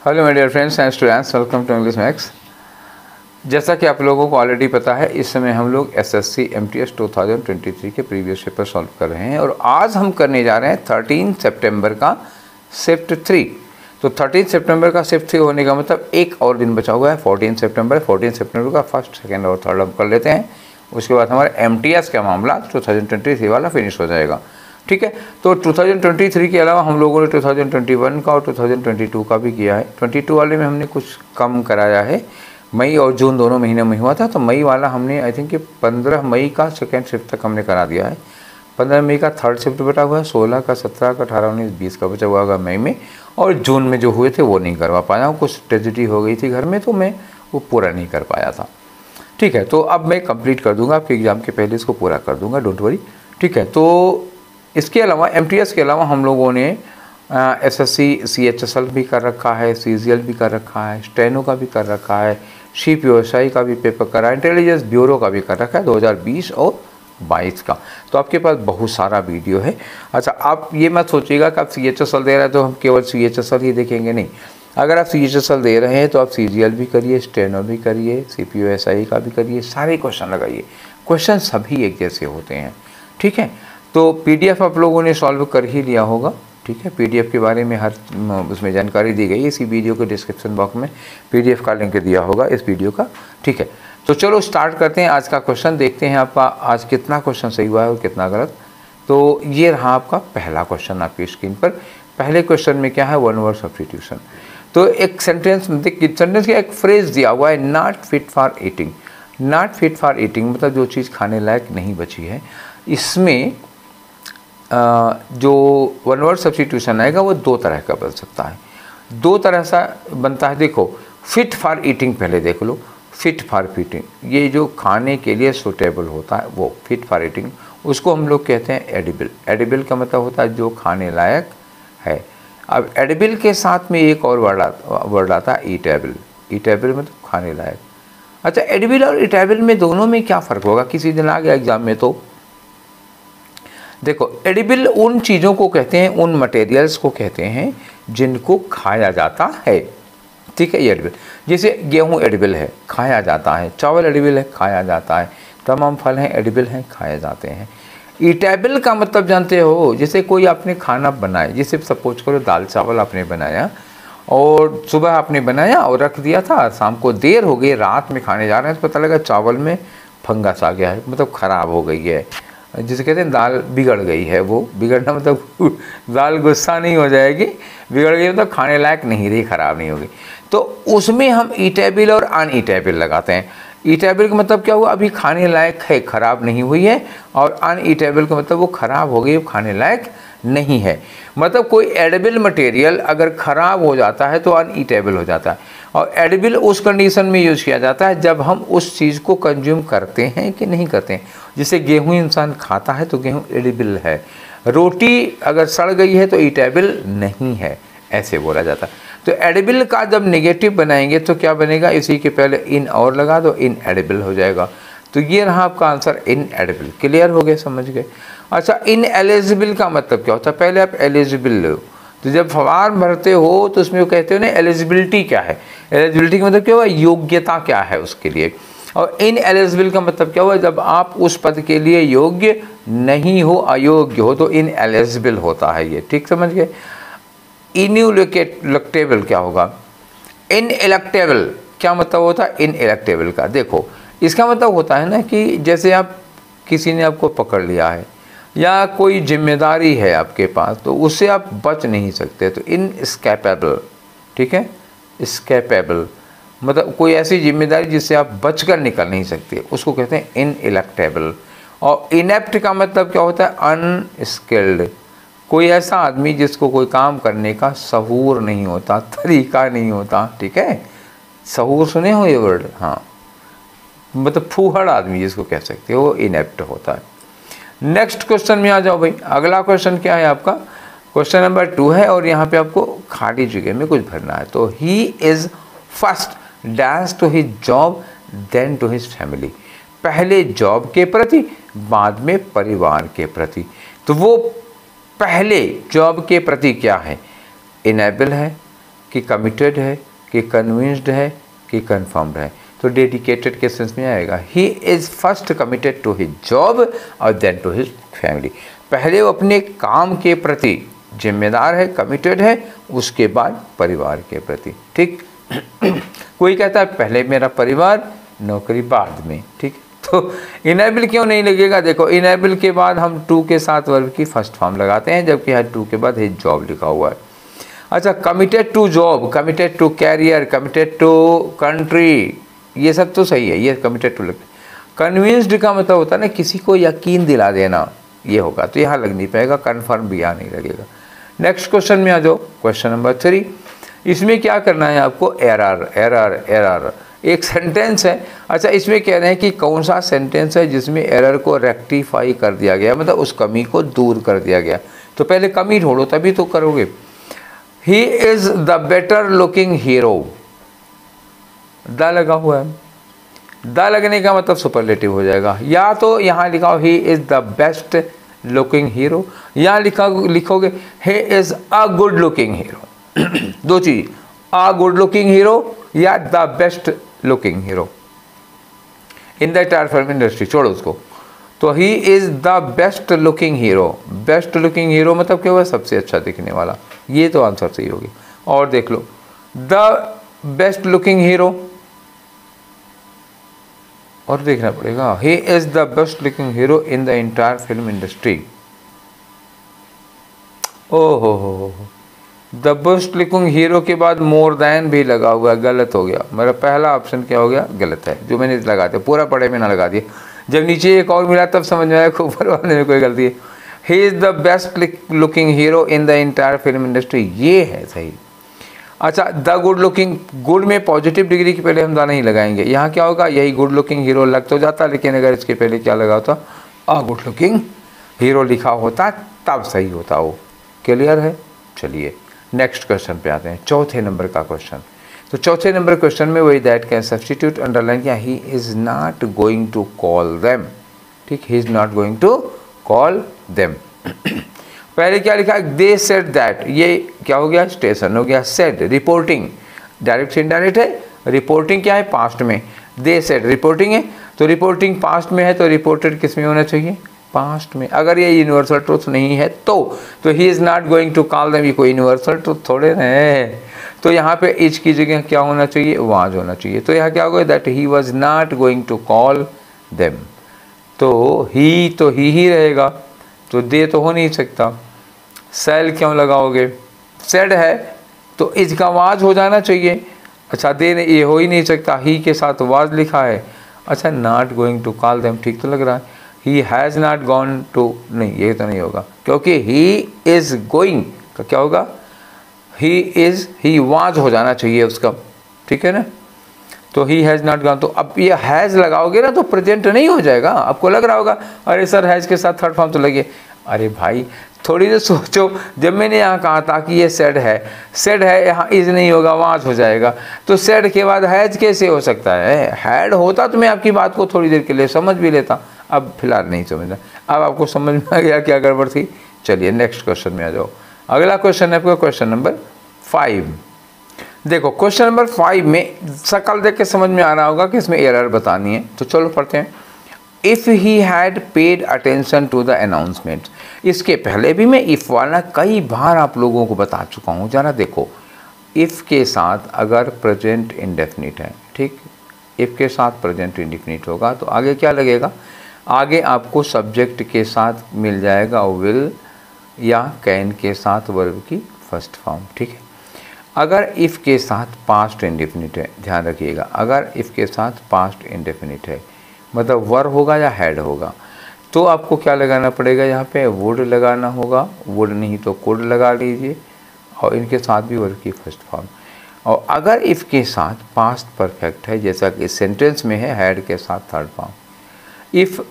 Hello my dear friends and students, welcome to English Max. जैसा कि आप लोगों को ऑलरेडी पता है, इस समय हम लोग एसएससी एमटीएस 2023 के प्रीवियस पेपर सॉल्व कर रहे हैं और आज हम करने जा रहे हैं 13 सितंबर का शिफ्ट 3। तो 13 सितंबर का शिफ्ट 3 होने का मतलब एक और दिन बचा हुआ है, 14 सितंबर का फर्स्ट, सेकेंड और थर्ड हम कर लेते हैं। उसके बाद हमारा एमटीएस का मामला 2023 वाला फिनिश हो जाएगा। ठीक है, तो 2023 के अलावा हम लोगों ने 2021 का और 2022 का भी किया है। 22 वाले में हमने कुछ कम कराया है, मई और जून दोनों महीने में हुआ था। तो मई वाला हमने आई थिंक कि 15 मई का सेकेंड शिफ्ट तक हमने करा दिया है। 15 मई का थर्ड शिफ्ट बचा हुआ है, 16 का, 17 का, 18, 19, 20 का बचा हुआ होगा मई में। और जून में जो हुए थे वो नहीं करवा पाया हूँ, कुछ ट्रेजिडी हो गई थी घर में, तो मैं वो पूरा नहीं कर पाया था। ठीक है, तो अब मैं कंप्लीट कर दूंगा, आपके एग्ज़ाम के पहले इसको पूरा कर दूंगा, डोंट वरी। ठीक है, तो इसके अलावा एमटीएस के अलावा हम लोगों ने एसएससी सीएचएसएल भी कर रखा है, सीजीएल भी कर रखा है, स्टेनो का भी कर रखा है, शिप व्यवसायी का भी पेपर करा है, इंटेलिजेंस ब्यूरो का भी कर रखा है 2020 और 22 का। तो आपके पास बहुत सारा वीडियो है। अच्छा, आप ये मत सोचिएगा कि आप सीएचएसएल दे रहे हैं तो हम केवल सीएचएसएल ही देखेंगे, नहीं। अगर आप सीएचएसएल दे रहे हैं तो आप सीजीएल भी करिए, स्टेनो भी करिए, शिप व्यवसायी का भी करिए, सारे क्वेश्चन लगाइए। क्वेश्चन सभी एक जैसे होते हैं। ठीक है, तो पीडीएफ आप लोगों ने सॉल्व कर ही लिया होगा। ठीक है, पीडीएफ के बारे में हर उसमें जानकारी दी गई है। इसी वीडियो के डिस्क्रिप्शन बॉक्स में पीडीएफ का लिंक दिया होगा इस वीडियो का। ठीक है, तो चलो स्टार्ट करते हैं आज का क्वेश्चन। देखते हैं आपका आज कितना क्वेश्चन सही हुआ है और कितना गलत। तो ये रहा आपका पहला क्वेश्चन आपकी स्क्रीन पर। पहले क्वेश्चन में क्या है, वन वर्ड सब्स्टिट्यूशन। तो एक सेंटेंस का एक फ्रेज दिया हुआ है, not fit for eating. Not fit for eating मतलब जो चीज़ खाने लायक नहीं बची है। इसमें जो वन वर्ड सब्स्टिट्यूशन आएगा वो दो तरह का बन सकता है, दो तरह सा बनता है। देखो, फिट फॉर ईटिंग पहले देख लो। फिट फॉर ईटिंग, ये जो खाने के लिए सूटेबल होता है वो फिट फॉर ईटिंग, उसको हम लोग कहते हैं एडिबल। एडिबल का मतलब होता है जो खाने लायक है। अब एडिबल के साथ में एक और वर्ड आता है ईटेबल। ईटेबल मतलब खाने लायक। अच्छा, एडिबल और ईटेबल में दोनों में क्या फ़र्क होगा, किसी दिन आ गया एग्जाम में तो देखो, एडिबल उन चीज़ों को कहते हैं, उन मटेरियल्स को कहते हैं जिनको खाया जाता है। ठीक है, ये एडिबल, जैसे गेहूँ एडिबल है, खाया जाता है। चावल एडिबल है, खाया जाता है। तमाम फल हैं एडिबल हैं, खाए जाते हैं। ईटेबल का मतलब जानते हो, जैसे कोई आपने खाना बनाया, जैसे सपोज करो दाल चावल आपने बनाया और सुबह आपने बनाया और रख दिया था, शाम को देर हो गई, रात में खाने जा रहे हैं तो पता लगा चावल में फंगस आ गया है, मतलब ख़राब हो गई है, जिसे कहते हैं दाल बिगड़ गई है। वो बिगड़ना मतलब दाल गुस्सा नहीं हो जाएगी, बिगड़ गई मतलब खाने लायक नहीं रही, ख़राब नहीं होगी। तो उसमें हम ईटेबल और अनईटेबल लगाते हैं। ईटेबल का मतलब क्या हुआ, अभी खाने लायक है, ख़राब नहीं हुई है। और अनईटेबल का मतलब वो ख़राब हो गई, वो खाने लायक नहीं है। मतलब कोई एडिबल मटेरियल अगर ख़राब हो जाता है तो अनईटेबल हो जाता है। और एडिबल उस कंडीशन में यूज़ किया जाता है जब हम उस चीज़ को कंज्यूम करते हैं कि नहीं करते हैं। जैसे गेहूँ इंसान खाता है तो गेहूँ एडिबल है। रोटी अगर सड़ गई है तो ईटेबल नहीं है, ऐसे बोला जाता है। तो एडिबल का जब नेगेटिव बनाएंगे तो क्या बनेगा, इसी के पहले इन और लगा दो, इन एडिबल हो जाएगा। तो ये रहा आपका आंसर, इन एडिबल। क्लियर हो गए, समझ गए। अच्छा, इन एलिजिबल का मतलब क्या होता है, पहले आप एलिजिबल लो। तो जब फॉर्म भरते हो तो उसमें वो कहते हो ना एलिजिबिलिटी क्या है। एलिजिबिलिटी का मतलब क्या हुआ, योग्यता क्या है उसके लिए। और इन एलिजिबल का मतलब क्या हुआ, जब आप उस पद के लिए योग्य नहीं हो, अयोग्य हो, तो इन एलिजिबल होता है ये। ठीक समझ गए। इनइलेक्टेबल क्या होगा, इन इलेक्टेबल क्या मतलब होता है, इन इलेक्टेबल का। देखो, इसका मतलब होता है ना कि जैसे आप किसी ने आपको पकड़ लिया है या कोई जिम्मेदारी है आपके पास, तो उससे आप बच नहीं सकते, तो इनएस्केपेबल। ठीक है, एस्केपेबल मतलब कोई ऐसी जिम्मेदारी जिससे आप बचकर निकल नहीं सकते, उसको कहते हैं इनइलेक्टेबल। और इनेप्ट का मतलब क्या होता है, अनस्किल्ड। कोई ऐसा आदमी जिसको कोई काम करने का सहूर नहीं होता, तरीका नहीं होता। ठीक है, सहूर सुने हो ये वर्ड, हाँ, मतलब फूहड़ आदमी जिसको कह सकते हो, वो इनेप्ट होता है। नेक्स्ट क्वेश्चन में आ जाओ भाई। अगला क्वेश्चन क्या है आपका, क्वेश्चन नंबर 2 है और यहाँ पे आपको खाली जगह में कुछ भरना है। तो he is first dash to his job then to his family. पहले जॉब के प्रति, बाद में परिवार के प्रति। तो वो पहले जॉब के प्रति क्या है, इनेबल है, कि कमिटेड है, कि कन्विंस्ड है, कि कन्फर्म्ड है। तो डेडिकेटेड के सेंस में आएगा। He is first committed to his job और देन टू हिज फैमिली। पहले वो अपने काम के प्रति जिम्मेदार है, कमिटेड है, उसके बाद परिवार के प्रति। ठीक कोई कहता है पहले मेरा परिवार, नौकरी बाद में। ठीक, तो इनेबल क्यों नहीं लगेगा? देखो, इनेबल के बाद हम टू के साथ वर्ब की फर्स्ट फॉर्म लगाते हैं, जबकि यहाँ टू के बाद हिज जॉब लिखा हुआ है। अच्छा, committed to job, committed to career, committed to country, ये सब तो सही है, ये कमिटेड टू लगता है। कन्विंस्ड का मतलब होता है ना किसी को यकीन दिला देना, ये होगा, तो यहाँ लग नहीं पाएगा। कन्फर्म भी यहाँ नहीं लगेगा। नेक्स्ट क्वेश्चन में आ जाओ, क्वेश्चन नंबर 3। इसमें क्या करना है आपको? एरर एरर एरर, एक सेंटेंस है। अच्छा, इसमें कह रहे हैं कि कौन सा सेंटेंस है जिसमें एरर को रेक्टिफाई कर दिया गया, मतलब उस कमी को दूर कर दिया गया। तो पहले कमी ढूंढो तभी तो करोगे। ही is the better looking hero, the लगा हुआ है, द लगने का मतलब सुपरलेटिव हो जाएगा। या तो यहाँ लिखाओ he is the best looking hero, या लिखोगे he is a good looking hero. दो चीज़, अ गुड लुकिंग हीरो या the best looking hero in the entire film industry, छोड़ो उसको। तो he is the best looking hero, best looking hero मतलब क्या हुआ? सबसे अच्छा दिखने वाला, ये तो आंसर सही होगी। और देख लो, द बेस्ट लुकिंग हीरो, और देखना पड़ेगा, ही is the best looking hero in the entire film industry. ओहो, द बेस्ट लुकिंग हीरो के बाद मोर देन भी लगा हुआ है, गलत हो गया। मेरा पहला ऑप्शन क्या हो गया? गलत है, जो मैंने लगा दिया, पूरा पढ़े में ना लगा दिया। जब नीचे एक और मिला तब समझ में आया कि ऊपर वाले में कोई गलती है। ही is the best looking hero in the entire film industry, ये है सही। अच्छा, द गुड लुकिंग, गुड में पॉजिटिव डिग्री के पहले हम द नहीं लगाएंगे। यहाँ क्या होगा? यही गुड लुकिंग हीरो लग तो जाता, लेकिन अगर इसके पहले क्या लगा होता? अ गुड लुकिंग हीरो लिखा होता तब सही होता वो। क्लियर है? चलिए नेक्स्ट क्वेश्चन पे आते हैं, चौथे नंबर का क्वेश्चन। तो चौथे नंबर क्वेश्चन में वही दैट कैन सब्स्टिट्यूट अंडरलाइन किया, he is not going to call them. ठीक, he is not going to call them. पहले क्या लिखा? दे सेड दैट, ये क्या हो गया? स्टेशन हो गया। सेड रिपोर्टिंग, डायरेक्ट से इनडायरेक्ट है। रिपोर्टिंग क्या है? पास्ट में। दे सेड रिपोर्टिंग है, तो रिपोर्टिंग पास्ट में है, तो रिपोर्टेड किस में होना चाहिए? पास्ट में। अगर ये यूनिवर्सल ट्रूथ नहीं है तो he is not going to call them, ये कोई यूनिवर्सल ट्रूथ थोड़े ना है। तो यहाँ पे इज की जगह क्या होना चाहिए? वाज होना चाहिए। तो यहाँ क्या होगा? That he was not going to call them, तो ही रहेगा, तो दे तो हो नहीं सकता। सेल क्यों लगाओगे? सेड है तो इज का वाज हो जाना चाहिए। अच्छा, दे ये हो ही नहीं सकता, ही के साथ वाज लिखा है। अच्छा, not going to call them ठीक तो लग रहा है। He has not gone to, नहीं ये तो नहीं होगा, क्योंकि ही इज़ गोइंग का क्या होगा? ही वाज हो जाना चाहिए उसका। ठीक है ना? तो ही हैज़ नॉट गॉन, तो अब ये हैज़ लगाओगे ना तो प्रेजेंट नहीं हो जाएगा। आपको लग रहा होगा अरे सर हैज़ के साथ थर्ड फॉर्म तो लगे। अरे भाई थोड़ी देर सोचो, जब मैंने यहाँ कहा था कि ये सेड है, यहाँ इज नहीं होगा, वाज हो जाएगा, तो सेड के बाद हैज कैसे हो सकता है? हैड होता तो मैं आपकी बात को थोड़ी देर के लिए समझ भी लेता, अब फिलहाल नहीं समझना। अब आपको समझ में आ गया क्या गड़बड़ थी। चलिए नेक्स्ट क्वेश्चन में आ जाओ। अगला क्वेश्चन है आपका क्वेश्चन नंबर 5। देखो क्वेश्चन नंबर 5 में शकल देख के समझ में आ रहा होगा कि इसमें एरर बतानी है, तो चलो पढ़ते हैं। If he had paid attention to the announcement, इसके पहले भी मैं इफ़ वाला कई बार आप लोगों को बता चुका हूँ। ज़रा देखो, इफ़ के साथ अगर प्रेजेंट इंडेफिनिट है, ठीक, इफ़ के साथ प्रेजेंट इंडेफिनिट होगा तो आगे क्या लगेगा? आगे आपको सब्जेक्ट के साथ मिल जाएगा विल या कैन के साथ वर्ब की फर्स्ट फॉर्म। ठीक है, अगर इफ़ के साथ पास्ट इंडेफिनिट है, ध्यान रखिएगा, अगर इफ़ के साथ पास्ट इंडेफिनिट है मतलब वर होगा या हैड होगा, तो आपको क्या लगाना पड़ेगा? यहाँ पे वुड लगाना होगा, वुड नहीं तो कुड लगा लीजिए, और इनके साथ भी वर्ब की फर्स्ट फॉर्म। और अगर इफ़ के साथ पास्ट परफेक्ट है, जैसा कि सेंटेंस में है हैड के साथ थर्ड फॉर्म, इफ़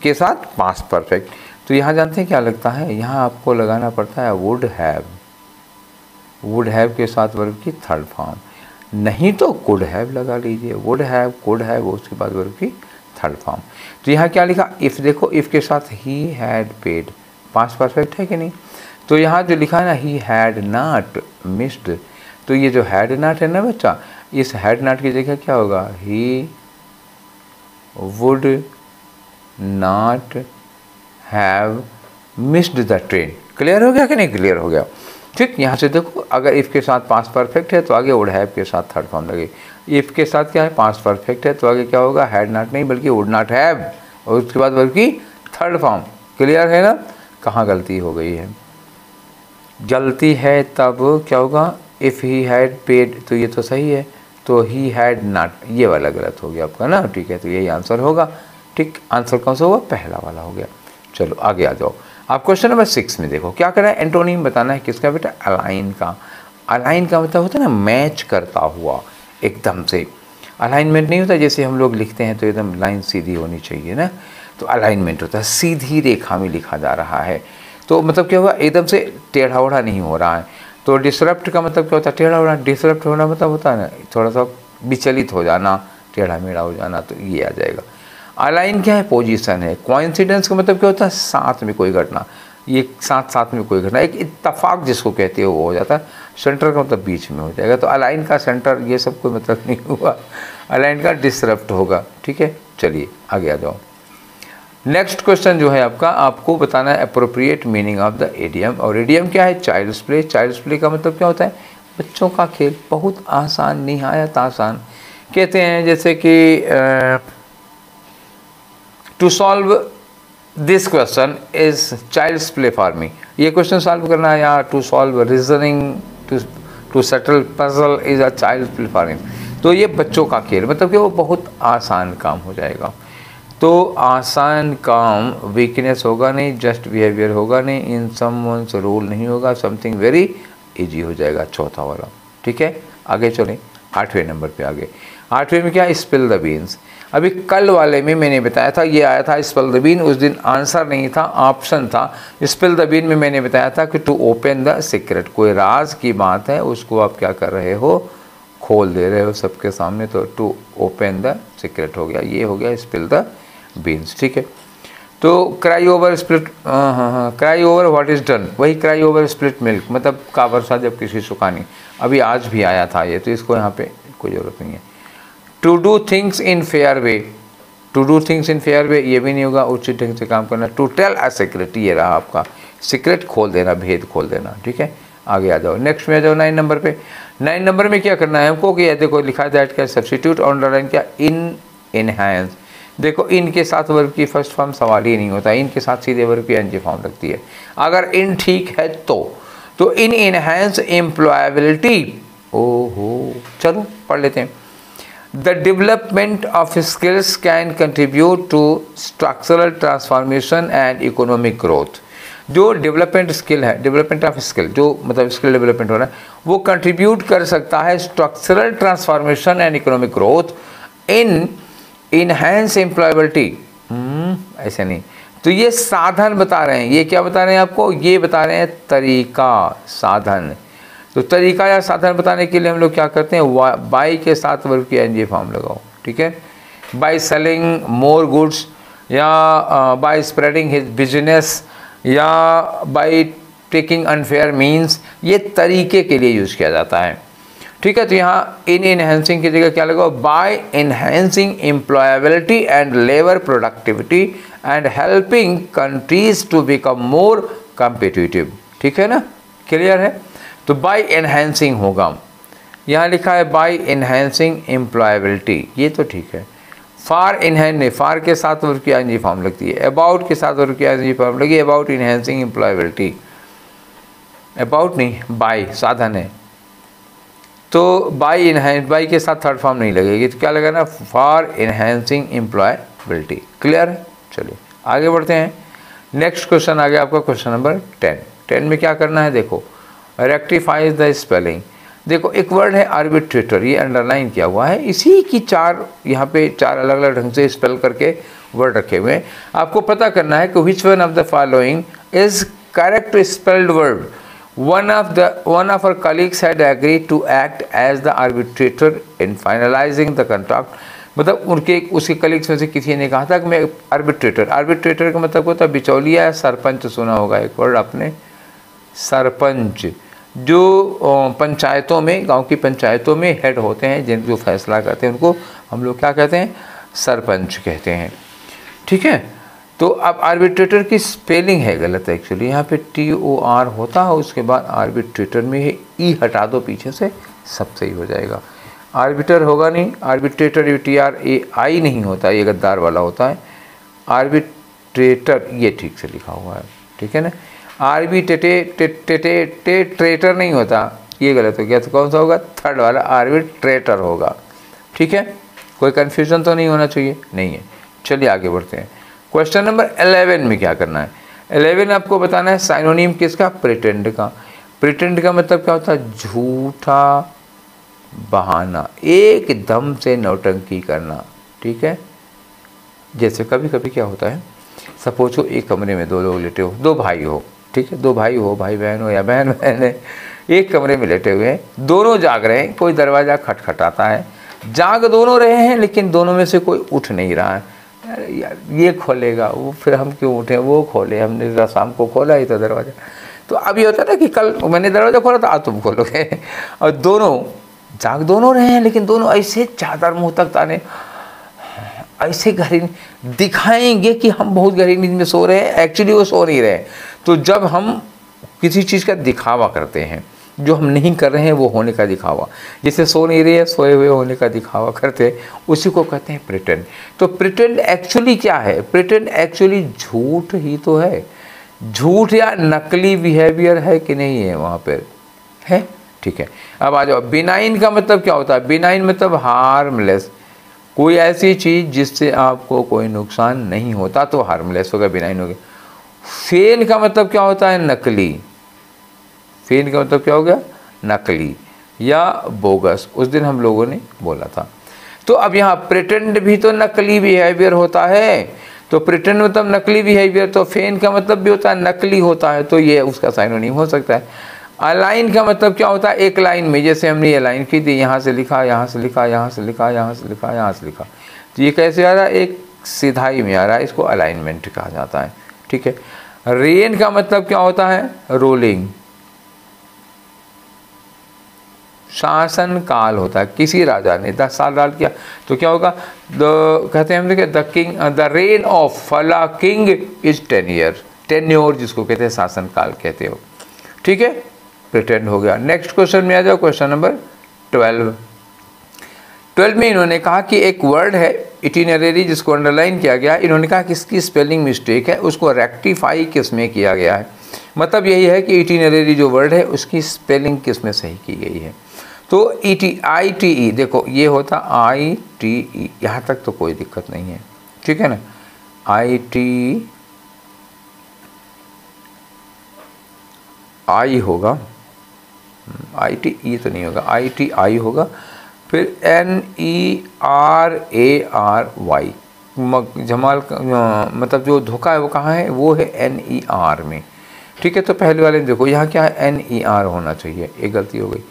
के साथ पास्ट परफेक्ट, तो यहाँ जानते हैं क्या लगता है? यहाँ आपको लगाना पड़ता है वुड हैव, वुड हैव के साथ वर्ब की थर्ड फॉर्म, नहीं तो कुड हैव लगा लीजिए, वुड हैव, कुड हैव, उसके बाद वर्ब की थर्ड फॉर्म। तो यहाँ क्या लिखा? इफ़ देखो, इफ़ के साथ ही हैड पेड, पास्ट परफेक्ट है कि नहीं? तो यहाँ जो लिखा है ना ही हैड नॉट मिस्ड, तो ये जो हैड नॉट है ना बच्चा, इस हैड नॉट की जगह क्या होगा, he would not have missed the train. Clear हो गया कि नहीं, क्लियर हो गया। ठीक, यहाँ से देखो, अगर इफ़ के साथ पास्ट परफेक्ट है तो आगे वुड हैव के साथ थर्ड फॉर्म लगे। इफ़ के साथ क्या है, पास्ट परफेक्ट है तो आगे क्या होगा, हैड नॉट नहीं बल्कि वुड नॉट हैव, और उसके बाद बल्कि थर्ड फॉर्म। क्लियर है ना। कहाँ गलती हो गई है, गलती है तब क्या होगा, इफ़ ही हैड पेड, तो ये तो सही है, तो ही हैड नॉट, ये वाला गलत हो गया आपका ना। ठीक है, तो यही आंसर होगा। ठीक, आंसर कौन सा होगा, पहला वाला हो गया। चलो आगे आ जाओ। आप क्वेश्चन नंबर 6 में देखो क्या करा है, एंटोनिम बताना है किसका बेटा, अलाइन का। अलाइन का मतलब होता है ना मैच करता हुआ एकदम से। अलाइनमेंट नहीं होता जैसे हम लोग लिखते हैं तो एकदम लाइन सीधी होनी चाहिए ना, तो अलाइनमेंट होता है सीधी रेखा में लिखा जा रहा है। तो मतलब क्या हुआ, एकदम से टेढ़ा ओढ़ा नहीं हो रहा है। तो डिसरप्ट का मतलब क्या होता है, टेढ़ा ओढ़ा। डिसरप्ट होना मतलब होता है ना थोड़ा सा विचलित हो जाना, टेढ़ा मेढ़ा हो जाना, तो ये आ जाएगा। अलाइन क्या है, पोजीशन है। कोइंसिडेंस का मतलब क्या होता है, साथ में कोई घटना, ये साथ में कोई घटना, एक इत्तफाक जिसको कहते हो वो हो जाता है। सेंटर का मतलब बीच में हो जाएगा, तो अलाइन का सेंटर ये सब कोई मतलब नहीं हुआ, अलाइन का डिसरप्ट होगा। ठीक है, चलिए आगे आ जाओ। नेक्स्ट क्वेश्चन जो है आपका, आपको बताना है appropriate meaning of the idiom. और इडियम क्या है, चाइल्ड्स प्ले। चाइल्ड्स प्ले का मतलब क्या होता है, बच्चों का खेल। बहुत आसान, निहायत आसान कहते हैं, जैसे कि to solve this question is child's play for me. ये क्वेश्चन सॉल्व करना है, या to solve reasoning to settle puzzle is a child's play for me. तो ये बच्चों का खेल, मतलब कि वो बहुत आसान काम हो जाएगा। तो आसान काम, वीकनेस होगा नहीं, जस्ट बिहेवियर होगा नहीं, इन समवन्स रूल नहीं होगा, समथिंग वेरी इजी हो जाएगा, चौथा वाला। ठीक है, आगे चलें 8वें नंबर पे। आगे 8वें में क्या, स्पिल द बीन्स। अभी कल वाले में मैंने बताया था, ये आया था स्पिल द बीन, उस दिन आंसर नहीं था, ऑप्शन था। स्पिल द बीन में मैंने बताया था कि टू ओपन द सीक्रेट, कोई राज की बात है उसको आप क्या कर रहे हो, खोल दे रहे हो सबके सामने, तो टू ओपन द सीक्रेट हो गया, ये हो गया स्पिल द बीन्स। ठीक है, तो cry over split, cry over what is done, वही क्राई ओवर स्प्लिट मिल्क, मतलब का वर्षा जब किसी सुखानी। अभी आज भी आया था ये, तो इसको यहाँ पे कोई ज़रूरत नहीं है। To do things in fair way, to do things in fair way ये भी नहीं होगा, उचित ढंग से काम करना। टू टेल अ सीक्रेट, ये रहा आपका सीक्रेट, खोल देना, भेद खोल देना। ठीक है, आगे आ जाओ। नेक्स्ट में आ जाओ 9 नंबर पे। 9 नंबर में क्या करना है हमको, कि देखो लिखा है क्या, सब्स्टिट्यूट अंडरलाइन क्या, इन एनहांस। देखो इन के साथ वर्ब की फर्स्ट फॉर्म सवाल ही नहीं होता, इन के साथ सीधे वर्ब की एनजी फॉर्म लगती है। अगर इन ठीक है तो इन एनहांस एम्प्लॉयबिलिटी, ओहो चलो पढ़ लेते हैं। The development of skills can contribute to structural transformation and economic growth. जो डेवलपमेंट स्किल है, डेवलपमेंट ऑफ स्किल, जो मतलब स्किल डेवलपमेंट हो रहा है, वो कंट्रीब्यूट कर सकता है structural transformation and economic growth in enhance employability. ऐसे नहीं, तो ये साधन बता रहे हैं, ये क्या बता रहे हैं आपको, ये बता रहे हैं तरीका, साधन। तो तरीका या साधन बताने के लिए हम लोग क्या करते हैं, बाई के साथ वर्ब की एनजी फॉर्म लगाओ। ठीक है, बाई सेलिंग मोर गुड्स, या बाई स्प्रेडिंग हिज बिजनेस, या बाई टेकिंग अनफेयर मीन्स, ये तरीके के लिए यूज़ किया जाता है। ठीक है, तो यहाँ इन इनहेंसिंग की जगह क्या लगाओ, by enhancing employability and labour productivity and helping countries to become more competitive. ठीक है ना, क्लियर है। तो बाय इनहेंसिंग होगा, यहाँ लिखा है बाय इनहेंसिंग एम्प्लॉयबिलिटी, ये तो ठीक है। फार इनहेंस नहीं, फार के साथ वर्ब की एनजी फॉर्म लगती है, अबाउट के साथ वर्ब की एनजी फॉर्म लगी, अबाउट इनहेंसिंग एम्प्लॉयबिलिटी, अबाउट नहीं, बाय साधन है, तो बाई इनहेंस, बाई के साथ थर्ड फॉर्म नहीं लगेगी, तो क्या लगाना, फॉर इनहेंसिंग एम्प्लॉयबिलिटी। क्लियर है, चलिए आगे बढ़ते हैं। नेक्स्ट क्वेश्चन आ गया आपका क्वेश्चन नंबर 10। 10 में क्या करना है, देखो रेक्टिफाइज द स्पेलिंग। देखो एक वर्ड है आर्बिट्रेटर, ये अंडरलाइन किया हुआ है, इसी की 4 यहाँ पे 4 अलग अलग ढंग से स्पेल करके वर्ड रखे हुए हैं। आपको पता करना है कि which one of the following is correct spelled word. One of our colleagues had agreed to act as the arbitrator in finalizing the contract। मतलब उसके कलीग्स में से किसी ने कहा था कि मैं आर्बिट्रेटर, आर्बिट्रेटर का मतलब होता है बिचौलिया, सरपंच सुना होगा एक वर्ड आपने, सरपंच, जो पंचायतों में, गांव की पंचायतों में हेड होते हैं, जिन जो फैसला करते हैं उनको हम लोग क्या कहते हैं, सरपंच कहते हैं। ठीक है, तो अब आर्बिट्रेटर की स्पेलिंग है गलत एक्चुअली, यहाँ पे TOR होता है, उसके बाद आर्बिट्रेटर में है ई हटा दो पीछे से, सब सही हो जाएगा। आर्बिटर होगा नहीं, आर्बिट्रेटर UTRAI नहीं होता, ये गद्दार वाला होता है। आर्बिट्रेटर ये ठीक से लिखा हुआ है, ठीक है ना। आर्बिट्रेटर नहीं होता, ये गलत हो गया, तो कौन सा होगा, थर्ड वाला आर्बिट्रेटर होगा। ठीक है, कोई कन्फ्यूजन तो नहीं होना चाहिए, नहीं है। चलिए आगे बढ़ते हैं। क्वेश्चन नंबर 11 में क्या करना है, 11 आपको बताना है साइनोनिम किसका, प्रिटेंड का। प्रिटेंड का मतलब क्या होता है, झूठा बहाना, एकदम से नौटंकी करना। ठीक है, जैसे कभी कभी क्या होता है, सपोज हो एक कमरे में दो लोग लेटे हो, दो भाई हो, ठीक है, दो भाई हो, भाई बहन हो या बहन बहन है, एक कमरे में लेटे हुए हैं, दोनों जाग रहे हैं, कोई दरवाज़ा खटखटाता है, जाग दोनों रहे हैं लेकिन दोनों में से कोई उठ नहीं रहा है। अरे यार ये खोलेगा, वो फिर हम क्यों उठे, वो खोले, हमने शाम को खोला ही था दरवाज़ा। तो अब ये होता है ना कि कल मैंने दरवाज़ा खोला था, आज तुम खोलोगे। और दोनों जाग दोनों रहे हैं लेकिन दोनों ऐसे चादर मुँह तक ताने, ऐसे गहरी दिखाएंगे कि हम बहुत गहरी नींद में सो रहे हैं, एक्चुअली वो सो नहीं रहे। तो जब हम किसी चीज़ का दिखावा करते हैं, जो हम नहीं कर रहे हैं वो होने का दिखावा, जैसे सो नहीं रहे हैं, सोए हुए होने का दिखावा करते हैं, उसी को कहते हैं प्रिटेंड। तो प्रिटेंड एक्चुअली क्या है, प्रिटेंड एक्चुअली झूठ ही तो है, झूठ या नकली बिहेवियर है कि नहीं है वहाँ पर, है। ठीक है, अब आ जाओ, बिनाइन का मतलब क्या होता है, बिनाइन मतलब हार्मलेस, कोई ऐसी चीज़ जिससे आपको कोई नुकसान नहीं होता तो हार्मलेस होगा, बिनाइन होगा। फेन का मतलब क्या होता है, नकली, फेन का मतलब क्या हो गया, नकली या बोगस, उस दिन हम लोगों ने बोला था। तो अब यहाँ प्रिटेंड भी तो नकली बिहेवियर होता है, तो प्रिटेंड मतलब नकली बिहेवियर, तो फेन का मतलब भी होता है नकली होता है, तो ये उसका साइनोनिम हो सकता है। अलाइन का मतलब क्या होता है, एक लाइन में, जैसे हमने ये लाइन की थी, यहाँ से लिखा, यहाँ से लिखा, यहाँ से लिखा, यहाँ से लिखा, यहाँ से लिखा, तो ये कैसे आ रहा है, एक सिधाई में आ रहा है, इसको अलाइनमेंट कहा जाता है। ठीक है, रेन का मतलब क्या होता है, रोलिंग, शासन काल होता है, किसी राजा ने 10 साल राज किया तो क्या होगा, कहते हैं हम लोग the king, the rain of फला किंग इज 10 ईयर, टेन्योर जिसको कहते हैं, शासन काल कहते हो। ठीक है, प्रिटेंड हो गया। नेक्स्ट क्वेश्चन में आ जाओ, क्वेश्चन नंबर 12 में इन्होंने कहा कि एक वर्ड है इटिनरी, जिसको अंडरलाइन किया गया, इन्होंने कहा कि इसकी स्पेलिंग मिस्टेक है, उसको रेक्टिफाई किस में किया गया है। मतलब यही है कि इटिनरी जो वर्ड है उसकी स्पेलिंग किस में सही की गई है। तो ITE देखो ये होता ITE, यहाँ तक तो कोई दिक्कत नहीं है, ठीक है ना। ITI होगा, ITE तो नहीं होगा, ITI होगा, फिर NERARY, जमाल मतलब जो धोखा है वो कहाँ है, वो है NER में। ठीक है, तो पहले वाले में देखो यहाँ क्या है, NER होना चाहिए, एक गलती हो गई,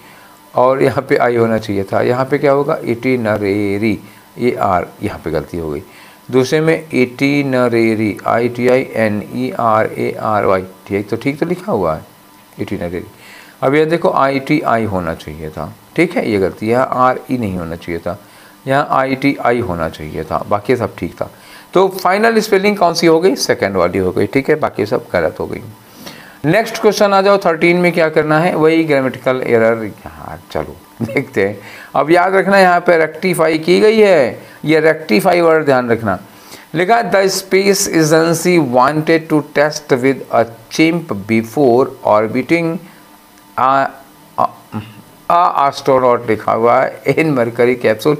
और यहाँ पे I होना चाहिए था, यहाँ पे क्या होगा, इटिनरेरी, AR, यहाँ पे गलती हो गई। दूसरे में इटिनरेरी, ITINERARY, ठीक तो लिखा हुआ है इटिनरेरी। अब ये देखो ITI होना चाहिए था, ठीक है, ये गलती है, RE नहीं होना चाहिए था, यहाँ ITI होना चाहिए था, बाकी सब ठीक था। तो फाइनल स्पेलिंग कौन सी हो गई, सेकंड वाली हो गई, ठीक है, बाकी सब गलत हो गई। नेक्स्ट क्वेश्चन आ जाओ, 13 में क्या करना है, वही ग्रामेटिकल एरर। यहाँ चलो देखते हैं। अब याद रखना यहाँ पे रेक्टिफाई की गई है, ये रेक्टिफाई वर्ड ध्यान रखना। लिखा the space agency wanted to test with a chimp before orbiting astronaut, लिखा हुआ है इन मरकरी कैप्सूल।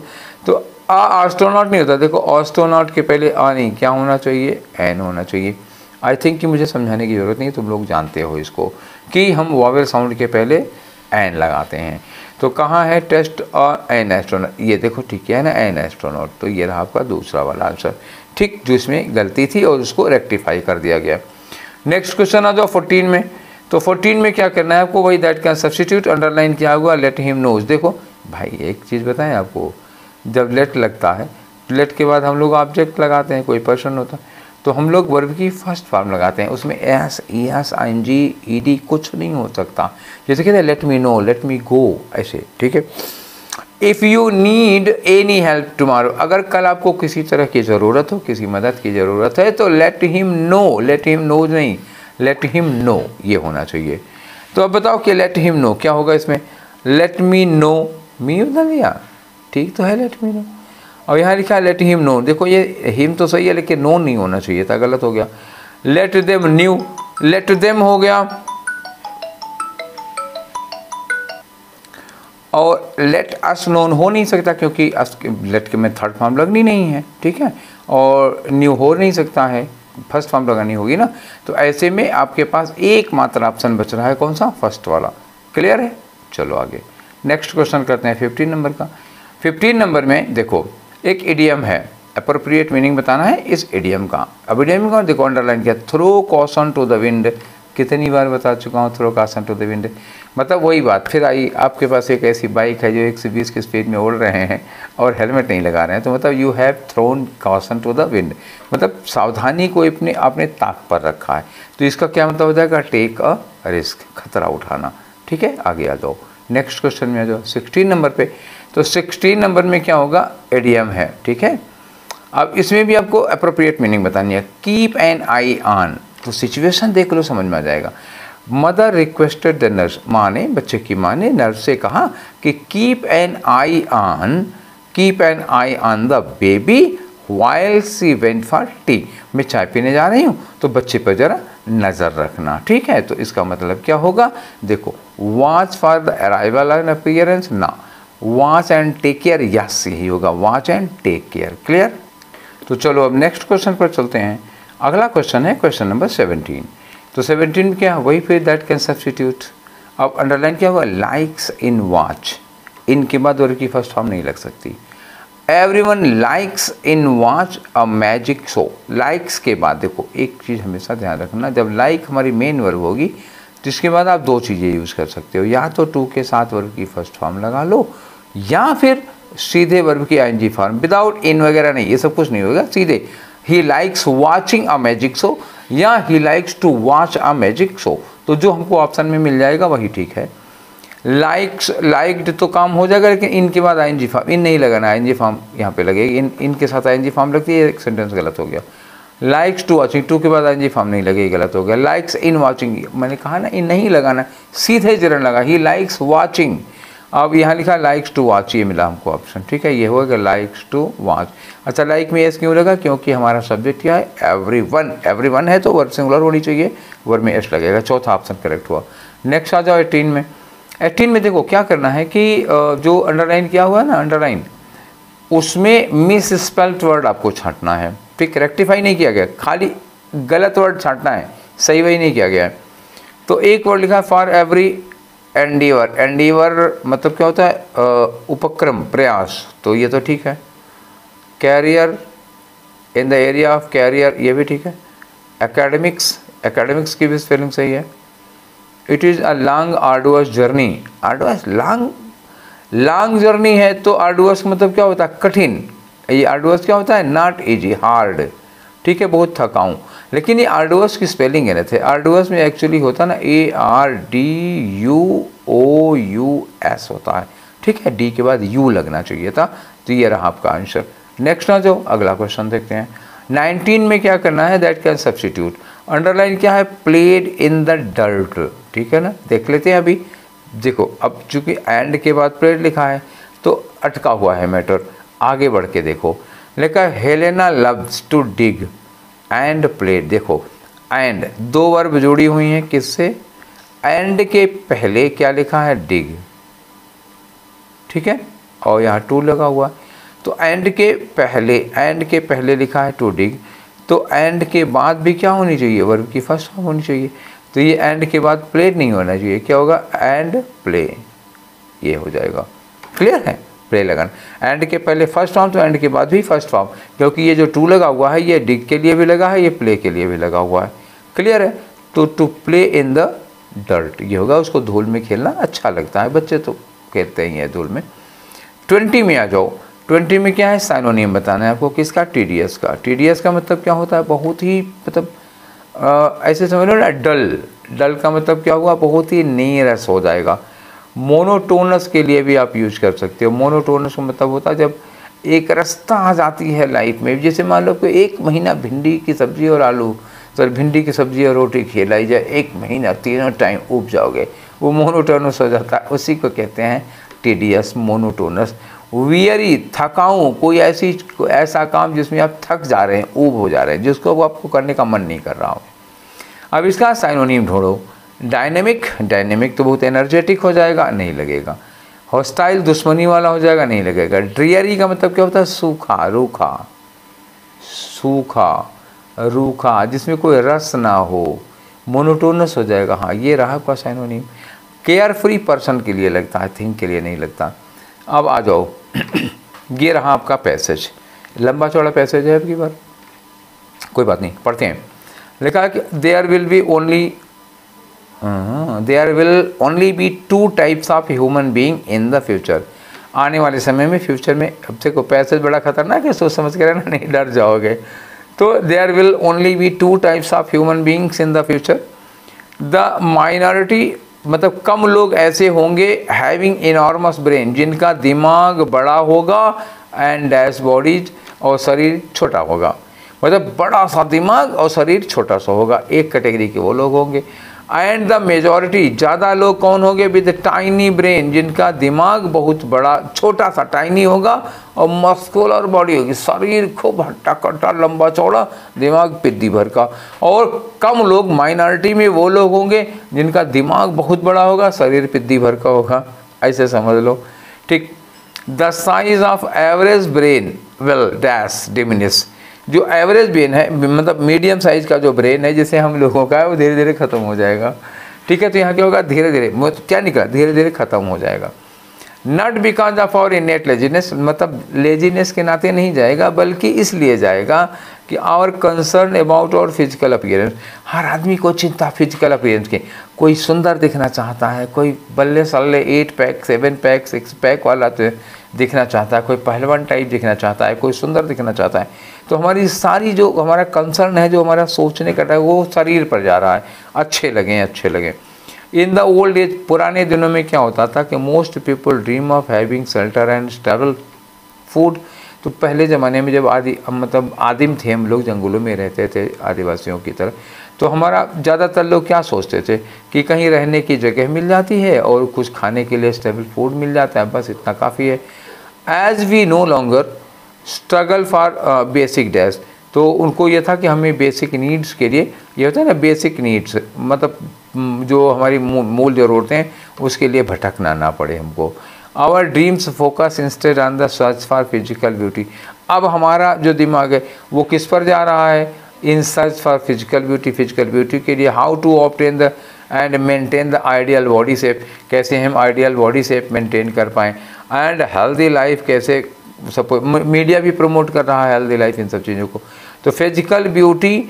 तो एस्ट्रोनॉट नहीं होता, देखो एस्ट्रोनॉट के पहले नहीं, क्या होना चाहिए, एन होना चाहिए। आई थिंक कि मुझे समझाने की ज़रूरत नहीं, तुम लोग जानते हो इसको कि हम वॉवेल साउंड के पहले एन लगाते हैं। तो कहाँ है टेस्ट और एन एस्ट्रोनॉट, ये देखो ठीक है ना, एन एस्ट्रोनॉट, तो ये रहा आपका दूसरा वाला आंसर, ठीक, जो इसमें गलती थी और उसको रेक्टिफाई कर दिया गया। नेक्स्ट क्वेश्चन आ जाओ 14 में। तो 14 में क्या करना है आपको, वही दैट कैन सब्स्टिट्यूट, अंडरलाइन किया हुआ, लेट हिम नोज। देखो भाई एक चीज़ बताएं आपको, जब लेट लगता है, लेट के बाद हम लोग ऑब्जेक्ट लगाते हैं, कोई पर्सन होता है, तो हम लोग वर्ब की फर्स्ट फॉर्म लगाते हैं, उसमें एस, ईएस, आईएनजी, ईडी कुछ नहीं हो सकता। जैसे कहते हैं let me know, let me go, ऐसे, ठीक है। If you need any help tomorrow, अगर कल आपको किसी तरह की ज़रूरत हो, किसी मदद की ज़रूरत है, तो let him know, let him know नहीं, लेट हिम नो ये होना चाहिए। तो अब बताओ कि लेट हिम नो क्या होगा इसमें, लेट मी नो, मी बदल दिया, ठीक तो है लेट मी नो। और यहाँ लिखा है लेट हिम नो, देखो ये हिम तो सही है लेकिन नो नहीं होना चाहिए था, गलत हो गया। Let them new, let them हो गया, और लेट अस नोन हो नहीं सकता क्योंकि अस लेट के में थर्ड फॉर्म लगनी नहीं है, ठीक है। और न्यू हो नहीं सकता है, फर्स्ट फॉर्म लगानी होगी ना। तो ऐसे में आपके पास एकमात्र ऑप्शन बच रहा है, कौन सा, फर्स्ट वाला। क्लियर है, चलो आगे नेक्स्ट क्वेश्चन करते हैं 15 नंबर का। 15 नंबर में देखो एक इडियम है, अप्रोप्रिएट मीनिंग बताना है इस इडियम का। अब इडियम का देखो अंडरलाइन किया, throw caution to the wind, कितनी बार बता चुका हूँ, throw caution to the wind, मतलब वही बात फिर आई। आपके पास एक ऐसी बाइक है जो 120 की स्पीड में उड़ रहे हैं और हेलमेट नहीं लगा रहे हैं, तो मतलब you have thrown caution to the wind, मतलब सावधानी को आपने ताक पर रखा है। तो इसका क्या मतलब हो जाएगा, टेक अ रिस्क, खतरा उठाना, ठीक है। आगे आ जाओ नेक्स्ट क्वेश्चन में आ जाओ 16 नंबर पे। तो 16 नंबर में क्या होगा, इडियम है, ठीक है। अब इसमें भी आपको अप्रोप्रिएट मीनिंग बतानी है। कीप एन आई ऑन, तो सिचुएशन देख लो समझ में आ जाएगा। मदर रिक्वेस्टेड द नर्स, माँ ने, बच्चे की माँ ने नर्स से कहा कि keep an eye on, keep an eye on the baby while she went for tea, मैं चाय पीने जा रही हूँ तो बच्चे पर जरा नज़र रखना, ठीक है। तो इसका मतलब क्या होगा, देखो watch for the arrival and appearance, ना, watch and take care, yes यही होगा, watch and take care. Clear. तो चलो अब नेक्स्ट क्वेश्चन पर चलते हैं। अगला क्वेश्चन है क्वेश्चन नंबर 17। तो 17 में क्या, वही फिर दैट कैन सब्स्टिट्यूट। अब अंडरलाइन क्या होगा, लाइक्स इन वॉच, इनके बाद वर्ब की फर्स्ट फॉर्म नहीं लग सकती। Everyone likes in watch a magic show, likes के बाद देखो एक चीज़ हमेशा ध्यान रखना, जब लाइक हमारी मेन वर्ब होगी तो इसके बाद आप दो चीज़ें यूज़ कर सकते हो, या तो टू के साथ वर्ब की फर्स्ट फॉर्म लगा लो, या फिर सीधे वर्ब की आईएनजी फॉर्म, विदाउट इन वगैरह नहीं, ये सब कुछ नहीं होगा, सीधे he likes watching a magic show या he likes to watch a magic show. तो जो हमको ऑप्शन में मिल जाएगा वही ठीक है। लाइक्स, लाइक्ड तो काम हो जाएगा, लेकिन इनके बाद आईएनजी फॉर्म, इन नहीं लगाना, आईएनजी फॉर्म यहाँ पे लगेगी, इनके साथ आईएनजी फॉर्म लगती है, एक सेंटेंस गलत हो गया। लाइक्स टू वॉचिंग, टू के बाद आईएनजी फॉर्म नहीं लगेगी, गलत हो गया। लाइक्स इन वॉचिंग, मैंने कहा ना इन नहीं लगाना, सीधे जरन लगा, ही लाइक्स वॉचिंग। अब यहाँ लिखा लाइक्स टू वॉच, ये मिला हमको ऑप्शन, ठीक है, ये होगा लाइक्स टू वॉच। अच्छा लाइक में एस क्यों लगा, क्योंकि हमारा सब्जेक्ट क्या है, एवरीवन, एवरीवन है तो वर्ब सिंगुलर होनी चाहिए, वर्ब में एस लगेगा, चौथा ऑप्शन करेक्ट हुआ। नेक्स्ट आ जाओ 18 में। 18 में देखो क्या करना है कि जो अंडरलाइन किया हुआ है ना, अंडरलाइन, उसमें मिस स्पेल्ड वर्ड आपको छांटना है, ठीक, रेक्टिफाई नहीं किया गया, खाली गलत वर्ड छांटना है, सही वही नहीं किया गया है। तो एक वर्ड लिखा है फॉर एवरी एंडीवर, एंडीवर मतलब क्या होता है, उपक्रम, प्रयास, तो ये तो ठीक है। Career, in the area of career, ये भी ठीक है। एकेडमिक्स, एकेडमिक्स की भी स्पेलिंग सही है। It is a long arduous journey, arduous long journey है, तो आर्डुअस मतलब क्या होता है, कठिन, ये आर्डुअस क्या होता है, नॉट इजी, हार्ड, ठीक है, बहुत थकाऊँ। लेकिन ये आर्डुअस की स्पेलिंग गलत है, आर्डुअस में एक्चुअली होता ना ARDUOUS होता है, ठीक है, डी के बाद यू लगना चाहिए था। तो ये रहा आपका आंसर। नेक्स्ट ना जो अगला क्वेश्चन देखते हैं। 19 में क्या करना है, दैट कैन सब्स्टिट्यूट। अंडरलाइन क्या है, प्लेड इन द डर्ट, ठीक है ना, देख लेते हैं अभी। देखो अब चूंकि एंड के बाद प्लेड लिखा है तो अटका हुआ है मैटर, आगे बढ़ के देखो, लिखा Helena loves to dig and played. देखो एंड, दो वर्ब जुड़ी हुई हैं किससे, एंड के पहले क्या लिखा है, डिग, ठीक है, और यहाँ टू लगा हुआ, तो एंड के पहले लिखा है टू डिग, तो एंड के बाद भी क्या होनी चाहिए, वर्ब की फर्स्ट फॉर्म होनी चाहिए। तो ये एंड के बाद प्लेड नहीं होना चाहिए, क्या होगा, एंड प्ले, ये हो जाएगा। क्लियर है, प्ले लगाना, एंड के पहले फर्स्ट फॉर्म तो एंड के बाद भी फर्स्ट फॉर्म, क्योंकि ये जो टू लगा हुआ है ये डिग के लिए भी लगा है, ये प्ले के लिए भी लगा हुआ है। क्लियर है, तो to play in the dirt ये होगा, उसको धूल में खेलना अच्छा लगता है, बच्चे तो कहते ही हैं धूल में। 20 में आ जाओ। 20 में क्या है, साइनोनिम बताना है आपको किसका, टीडीएस का। टीडीएस का मतलब क्या होता है, बहुत ही मतलब ऐसे समझ लो ना, डल। डल का मतलब क्या हुआ, बहुत ही नीरस हो जाएगा। मोनोटोनस के लिए भी आप यूज कर सकते हो। मोनोटोनस का मतलब होता है जब एक रास्ता आ जाती है लाइफ में, जैसे मान लो कि 1 महीना भिंडी की सब्जी और आलू, सर भिंडी की सब्जी और रोटी खिलाई जाए 1 महीना, तीनों टाइम उब जाओगे, वो मोनोटोनस हो जाता है, उसी को कहते हैं टीडीएस, मोनोटोनस। वियरी, थकाऊं, कोई ऐसा काम जिसमें आप थक जा रहे हैं, ऊब हो जा रहे हैं, जिसको आपको करने का मन नहीं कर रहा हो। अब इसका साइनोनिम ढूंढो। डायनेमिक, डायनेमिक तो बहुत एनर्जेटिक हो जाएगा, नहीं लगेगा। हॉस्टाइल, दुश्मनी वाला हो जाएगा, नहीं लगेगा। ड्रियरी का मतलब क्या होता है, सूखा, रूखा, सूखा रूखा, जिसमें कोई रस ना हो। मोनोटोनस हो जाएगा, हाँ ये रहा आपका साइनोनिम। केयर फ्री पर्सन के लिए लगता है, थिंक के लिए नहीं लगता। अब आ जाओ ये रहा आपका पैसेज, लंबा चौड़ा पैसेज है आपकी बार, कोई बात नहीं, पढ़ते हैं। लिखा है कि there will only be 2 types of human being in the future. आने वाले समय में, फ्यूचर में, अब देखो पैसेज बड़ा खतरनाक है, सोच समझ के रहना, नहीं डर जाओगे। तो there will only be 2 types of human beings in the future. The minority मतलब कम लोग ऐसे होंगे, हैविंग इनॉर्मस ब्रेन, जिनका दिमाग बड़ा होगा, एंड डैश बॉडीज, और शरीर छोटा होगा। मतलब बड़ा सा दिमाग और शरीर छोटा सा होगा, एक कैटेगरी के वो लोग होंगे। एंड द मेजॉरिटी, ज़्यादा लोग कौन होंगे, विद टाइनी ब्रेन, जिनका दिमाग बहुत बड़ा, छोटा सा टाइनी होगा, और मस्कुलर बॉडी होगी, शरीर खूब हट्टा कट्टा लंबा चौड़ा, दिमाग पिद्दी भर का। और कम लोग, माइनॉरिटी में वो लोग होंगे जिनका दिमाग बहुत बड़ा होगा, शरीर पिद्दी भर का होगा, ऐसे समझ लो, ठीक। The size of average brain will dash diminish, जो एवरेज ब्रेन है, मतलब मीडियम साइज का जो ब्रेन है जैसे हम लोगों का है, वो धीरे धीरे खत्म हो जाएगा, ठीक है। तो यहाँ क्या होगा, धीरे धीरे, क्या निकला, धीरे धीरे खत्म हो जाएगा। Not because of our innate laziness, मतलब लेजीनेस के नाते नहीं जाएगा, बल्कि इसलिए जाएगा कि our concern about our physical appearance. हर आदमी को चिंता फिजिकल अपीयरेंस की, कोई सुंदर दिखना चाहता है, कोई बल्ले सल्ले 8 पैक 7 पैक 6 पैक वाला तो दिखना चाहता है, कोई पहलवान टाइप दिखना चाहता है, कोई सुंदर दिखना चाहता है। तो हमारी सारी जो हमारा कंसर्न है, जो हमारा सोचने का है, वो शरीर पर जा रहा है, अच्छे लगें, अच्छे लगें। इन द ओल्ड एज, पुराने दिनों में क्या होता था कि most people dream of having shelter and stable food. तो पहले ज़माने में जब मतलब आदिम थे हम लोग, जंगलों में रहते थे आदिवासियों की तरह, तो हमारा ज़्यादातर लोग क्या सोचते थे कि कहीं रहने की जगह मिल जाती है और कुछ खाने के लिए स्टेबल फूड मिल जाता है, बस इतना काफ़ी है। As we no longer struggle for basic dash, तो उनको ये था कि हमें बेसिक नीड्स के लिए, ये होता है ना बेसिक नीड्स, मतलब जो हमारी मूल ज़रूरतें हैं उसके लिए भटकना ना पड़े हमको। Our dreams focus instead on the search for physical beauty. अब हमारा जो दिमाग है वो किस पर जा रहा है, in search for physical beauty, physical beauty के लिए। How to obtain the and maintain the ideal body shape, कैसे हम आइडियल बॉडी शेप मेंटेन कर पाएँ, एंड हेल्दी लाइफ कैसे, सब मीडिया भी प्रमोट कर रहा है हेल्दी लाइफ, इन सब चीज़ों को। तो physical beauty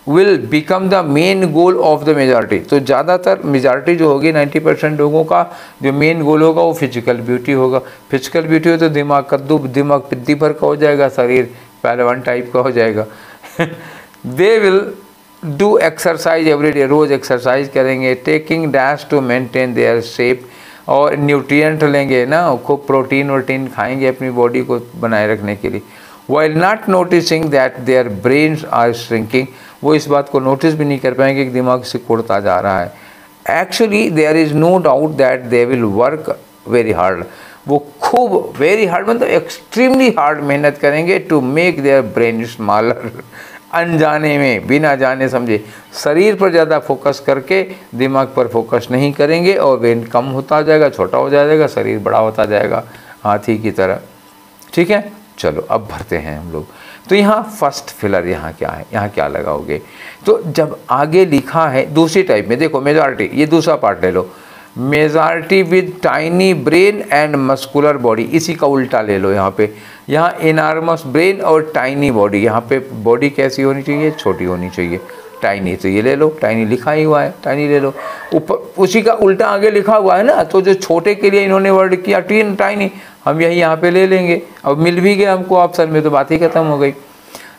will become the main goal of the majority. तो ज़्यादातर मेजॉरिटी जो होगी 90% लोगों का जो मेन गोल होगा वो फिजिकल ब्यूटी होगा। फिजिकल ब्यूटी हो तो दिमाग कद्दू, दिमाग पिद्दी भर का हो जाएगा, शरीर पहलवान टाइप का हो जाएगा। They will do exercise every day, रोज़ एक्सरसाइज करेंगे। Taking dash to maintain their shape, और न्यूट्रिएंट लेंगे ना, खूब प्रोटीन वोटीन खाएंगे अपनी बॉडी को बनाए रखने के लिए। While not noticing that their brains are shrinking, वो इस बात को नोटिस भी नहीं कर पाएंगे कि दिमाग सिकुड़ता जा रहा है। Actually there is no doubt that they will work very hard, वो खूब वेरी हार्ड मतलब एक्सट्रीमली हार्ड मेहनत करेंगे to make their brain smaller. अनजाने में, बिना जाने समझे, शरीर पर ज़्यादा फोकस करके दिमाग पर फोकस नहीं करेंगे और ब्रेन कम होता जाएगा, छोटा हो जाएगा, शरीर बड़ा होता जाएगा हाथी की तरह, ठीक है। चलो अब भरते हैं हम लोग। तो यहाँ फर्स्ट फिलर यहाँ क्या है, यहाँ क्या लगाओगे, तो जब आगे लिखा है दूसरी टाइप में, देखो मेजॉरिटी, ये दूसरा पार्ट ले लो, majority with tiny brain and muscular body, इसी का उल्टा ले लो यहाँ पे। यहाँ इनॉर्मस ब्रेन और टाइनी बॉडी, यहाँ पे बॉडी कैसी होनी चाहिए, छोटी होनी चाहिए, टाइनी, तो ये ले लो, टाइनी लिखा ही हुआ है, टाइनी ले लो। ऊपर उसी का उल्टा आगे लिखा हुआ है ना, तो जो छोटे के लिए इन्होंने वर्ड किया टाइनी, हम यही यहाँ पे ले लेंगे। अब मिल भी गया हमको ऑप्शन में तो बात ही खत्म हो गई।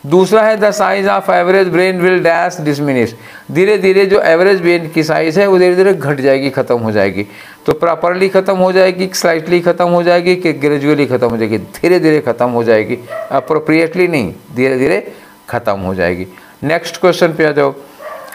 दूसरा है the size of average brain will dash diminish, धीरे धीरे जो एवरेज ब्रेन की साइज़ है वो धीरे धीरे घट जाएगी, ख़त्म हो जाएगी। तो प्रॉपरली ख़त्म हो जाएगी, स्लाइटली ख़त्म हो जाएगी कि ग्रेजुअली ख़त्म हो जाएगी? धीरे धीरे ख़त्म हो जाएगी, अप्रोप्रिएटली नहीं, धीरे धीरे ख़त्म हो जाएगी। नेक्स्ट क्वेश्चन पे आ जाओ।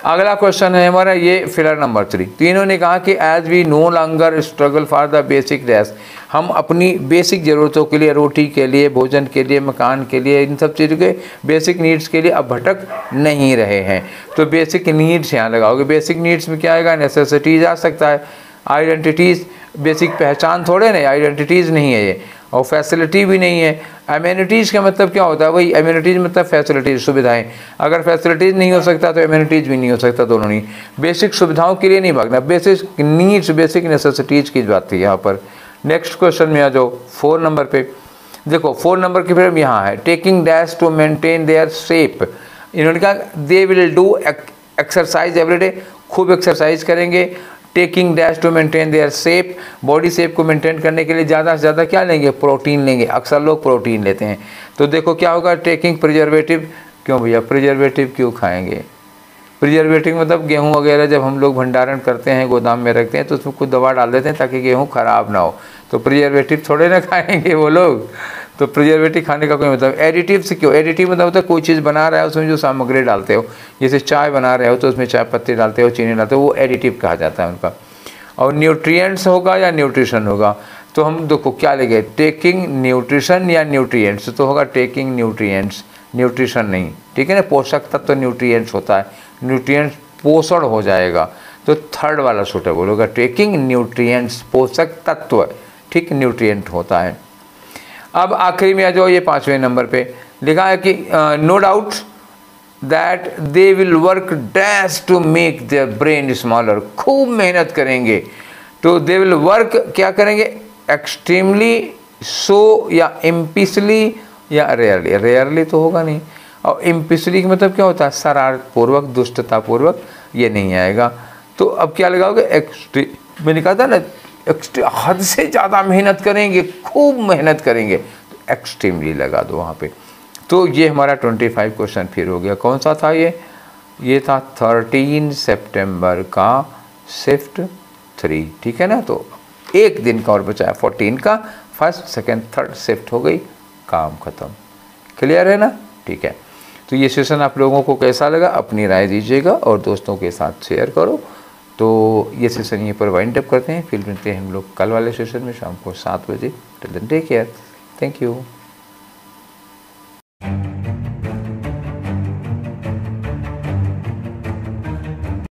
अगला क्वेश्चन है हमारा ये फिलर नंबर 3। तो इन्होंने कहा कि as we no longer struggle for the basic dash, हम अपनी बेसिक ज़रूरतों के लिए, रोटी के लिए, भोजन के लिए, मकान के लिए, इन सब चीज़ों के बेसिक नीड्स के लिए अब भटक नहीं रहे हैं। तो बेसिक नीड्स यहाँ लगाओगे। बेसिक नीड्स में क्या आएगा? नेसेसिटीज़ आ सकता है। आइडेंटिटीज़ बेसिक पहचान थोड़े ना, आइडेंटिटीज़ नहीं है ये, और फैसिलिटी भी नहीं है। एम्यूनिटीज़ का मतलब क्या होता है? वही एम्यूनिटीज़ मतलब फैसिलिटीज़, सुविधाएं। अगर फैसिलिटीज़ नहीं हो सकता तो एम्यूनिटीज़ भी नहीं हो सकता, दोनों नहीं। बेसिक सुविधाओं के लिए नहीं भागना, बेसिक नीड्स, बेसिक नेसेसिटीज़ की बात थी यहाँ पर। नेक्स्ट क्वेश्चन में आ जाओ 4 नंबर पे। देखो 4 नंबर की फिर यहाँ है taking dash to maintain their shape. इन्होंने कहा they will do exercise everyday, खूब एक्सरसाइज करेंगे। Taking dash to maintain their shape, body shape को मेंटेन करने के लिए ज़्यादा से ज़्यादा क्या लेंगे? प्रोटीन लेंगे। अक्सर लोग प्रोटीन लेते हैं। तो देखो क्या होगा? Taking preservative. क्यों भैया प्रिजर्वेटिव क्यों खाएंगे? प्रिजर्वेटिव मतलब गेहूं वगैरह जब हम लोग भंडारण करते हैं, गोदाम में रखते हैं, तो उसमें कुछ दवा डाल देते हैं ताकि गेहूं ख़राब ना हो। तो प्रिजर्वेटिव थोड़े ना खाएंगे वो लोग। तो प्रिजर्वेटिव खाने का कोई मतलब, एडिटिव से क्यों? एडिटिव मतलब होता है कोई चीज़ बना रहा है उसमें जो सामग्री डालते हो, जैसे चाय बना रहे हो तो उसमें चाय पत्ती डालते हो, चीनी डालते हो, वो एडिटिव कहा जाता है उनका। और न्यूट्रिएंट्स होगा या न्यूट्रिशन होगा? तो हम देखो क्या लेंगे? टेकिंग न्यूट्रिशन या न्यूट्रिएंट्स? तो होगा टेकिंग न्यूट्रिएंट्स, न्यूट्रिशन नहीं, ठीक है ना। पोषक तत्व तो न्यूट्रिएंट्स होता है, न्यूट्रिएंट्स पोषण हो जाएगा। तो थर्ड वाला सूटेबल होगा, टेकिंग न्यूट्रिएंट्स, पोषक तत्व, ठीक, न्यूट्रिएंट होता है। अब आखिरी में आ जाओ, ये 5वें नंबर पे लिखा है कि no doubt that they will work dash to make their brain smaller, खूब मेहनत करेंगे। तो दे विल वर्क क्या करेंगे? एक्सट्रीमली, सो या इम्पिसली या रेयरली। रेयरली तो होगा नहीं। और इम्पिसली का मतलब क्या होता है? शरारतपूर्वक, दुष्टतापूर्वक, ये नहीं आएगा। तो अब क्या लगाओगे? एक्सट्रीम, मैंने कहा था ना हद से ज़्यादा मेहनत करेंगे, खूब मेहनत करेंगे, तो एक्सट्रीमली लगा दो वहाँ पे। तो ये हमारा 25 क्वेश्चन फिर हो गया। कौन सा था ये? ये था 13 सितंबर का शिफ्ट 3, ठीक है ना। तो एक दिन का और बचा है 14 का, फर्स्ट सेकंड थर्ड शिफ्ट हो गई, काम खत्म। क्लियर है ना? ठीक है। तो ये सेशन आप लोगों को कैसा लगा अपनी राय दीजिएगा और दोस्तों के साथ शेयर करो। तो ये सेशन यहीं पर वाइंड अप करते हैं, फिर मिलते हैं हम लोग कल वाले सेशन में शाम को 7 बजे। Till then take care, thank you.